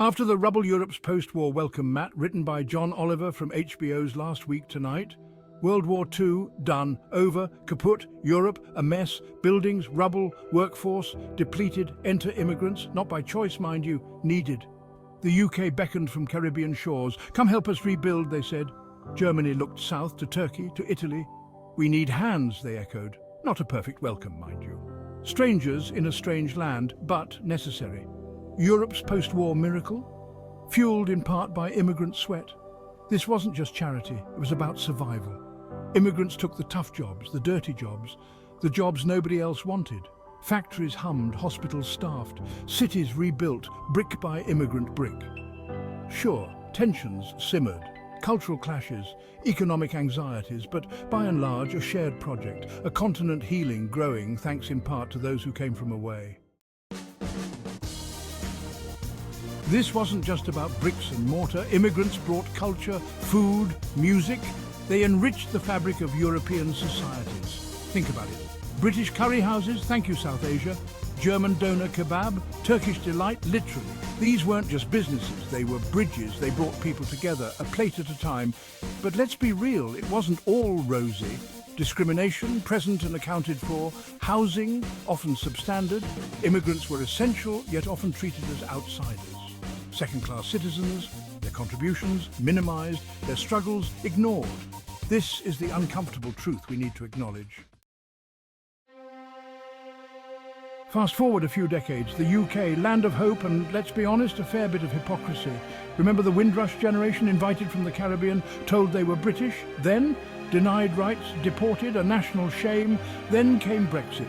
After the Rubble Europe's post-war welcome mat, written by John Oliver from HBO's Last Week Tonight, World War II, done, over, kaput, Europe, a mess, buildings, rubble, workforce, depleted, enter immigrants, not by choice, mind you, needed. The UK beckoned from Caribbean shores. Come help us rebuild, they said. Germany looked south to Turkey, to Italy. We need hands, they echoed. Not a perfect welcome, mind you. Strangers in a strange land, but necessary. Europe's post-war miracle? Fueled in part by immigrant sweat. This wasn't just charity, it was about survival. Immigrants took the tough jobs, the dirty jobs, the jobs nobody else wanted. Factories hummed, hospitals staffed, cities rebuilt, brick by immigrant brick. Sure, tensions simmered, cultural clashes, economic anxieties, but by and large a shared project, a continent healing, growing, thanks in part to those who came from away. This wasn't just about bricks and mortar. Immigrants brought culture, food, music. They enriched the fabric of European societies. Think about it. British curry houses, thank you South Asia. German doner kebab, Turkish delight, literally. These weren't just businesses, they were bridges. They brought people together, a plate at a time. But let's be real, it wasn't all rosy. Discrimination, present and accounted for. Housing, often substandard. Immigrants were essential, yet often treated as outsiders. Second-class citizens, their contributions minimised, their struggles ignored. This is the uncomfortable truth we need to acknowledge. Fast forward a few decades, the UK, land of hope and, let's be honest, a fair bit of hypocrisy. Remember the Windrush generation invited from the Caribbean, told they were British? Then, denied rights, deported, a national shame. Then came Brexit.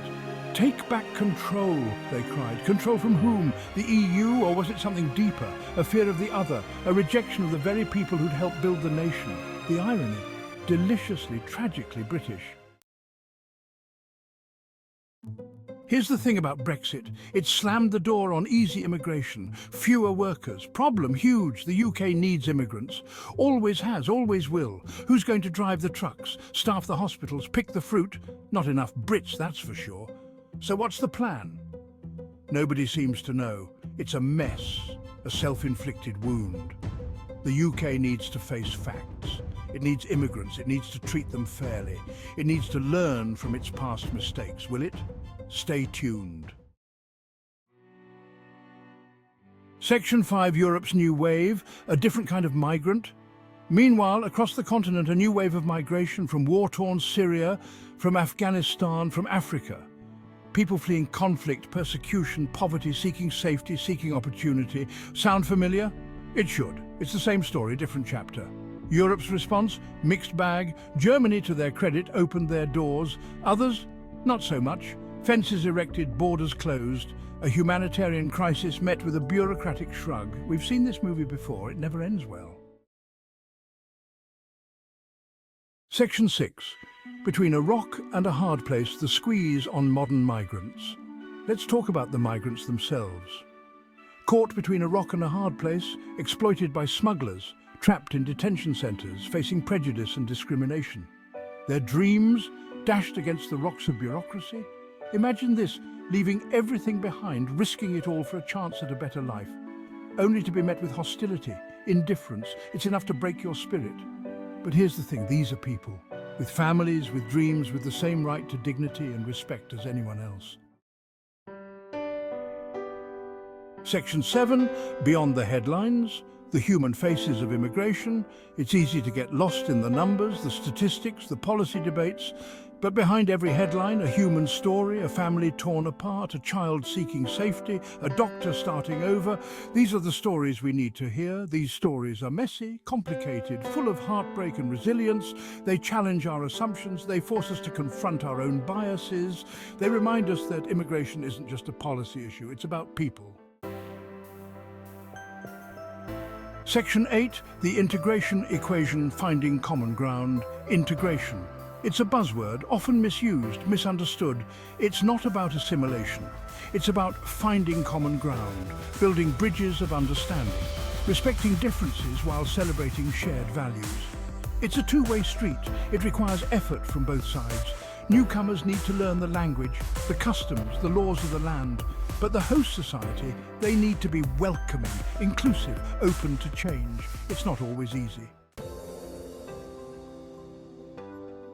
Take back control, they cried. Control from whom? The EU, or was it something deeper? A fear of the other, a rejection of the very people who'd helped build the nation. The irony, deliciously, tragically British. Here's the thing about Brexit. It slammed the door on easy immigration, fewer workers. Problem huge. The UK needs immigrants. Always has, always will. Who's going to drive the trucks, staff the hospitals, pick the fruit? Not enough Brits, that's for sure. So what's the plan? Nobody seems to know. It's a mess, a self-inflicted wound. The UK needs to face facts. It needs immigrants. It needs to treat them fairly. It needs to learn from its past mistakes. Will it? Stay tuned. Section 5, Europe's new wave, a different kind of migrant. Meanwhile, across the continent, a new wave of migration from war-torn Syria, from Afghanistan, from Africa. People fleeing conflict, persecution, poverty, seeking safety, seeking opportunity. Sound familiar? It should. It's the same story, different chapter. Europe's response? Mixed bag. Germany, to their credit, opened their doors. Others? Not so much. Fences erected, borders closed. A humanitarian crisis met with a bureaucratic shrug. We've seen this movie before. It never ends well. Section 6. Between a rock and a hard place, the squeeze on modern migrants. Let's talk about the migrants themselves. Caught between a rock and a hard place, exploited by smugglers, trapped in detention centres, facing prejudice and discrimination. Their dreams dashed against the rocks of bureaucracy. Imagine this, leaving everything behind, risking it all for a chance at a better life, only to be met with hostility, indifference. It's enough to break your spirit. But here's the thing, these are people, with families, with dreams, with the same right to dignity and respect as anyone else. Section 7, beyond the headlines, the human faces of immigration. It's easy to get lost in the numbers, the statistics, the policy debates, but behind every headline, a human story, a family torn apart, a child seeking safety, a doctor starting over. These are the stories we need to hear. These stories are messy, complicated, full of heartbreak and resilience. They challenge our assumptions. They force us to confront our own biases. They remind us that immigration isn't just a policy issue, it's about people. Section 8, the integration equation, finding common ground. Integration. It's a buzzword, often misused, misunderstood. It's not about assimilation. It's about finding common ground, building bridges of understanding, respecting differences while celebrating shared values. It's a two-way street. It requires effort from both sides. Newcomers need to learn the language, the customs, the laws of the land. But the host society, they need to be welcoming, inclusive, open to change. It's not always easy.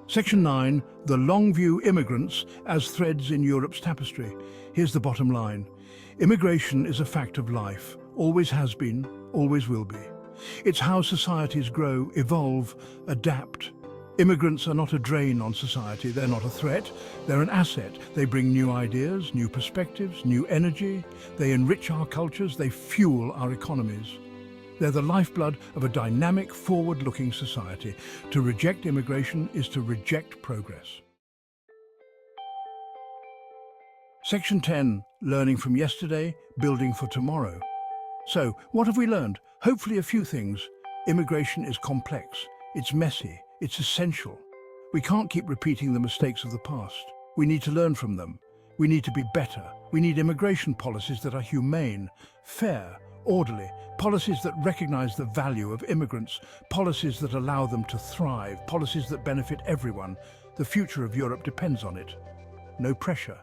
Section 9, the long-view immigrants as threads in Europe's tapestry. Here's the bottom line. Immigration is a fact of life, always has been, always will be. It's how societies grow, evolve, adapt. Immigrants are not a drain on society, they're not a threat, they're an asset. They bring new ideas, new perspectives, new energy. They enrich our cultures, they fuel our economies. They're the lifeblood of a dynamic, forward-looking society. To reject immigration is to reject progress. Section 10, learning from yesterday, building for tomorrow. So, what have we learned? Hopefully a few things. Immigration is complex, it's messy, it's essential. We can't keep repeating the mistakes of the past. We need to learn from them. We need to be better. We need immigration policies that are humane, fair, orderly, policies that recognize the value of immigrants, policies that allow them to thrive, policies that benefit everyone. The future of Europe depends on it. No pressure.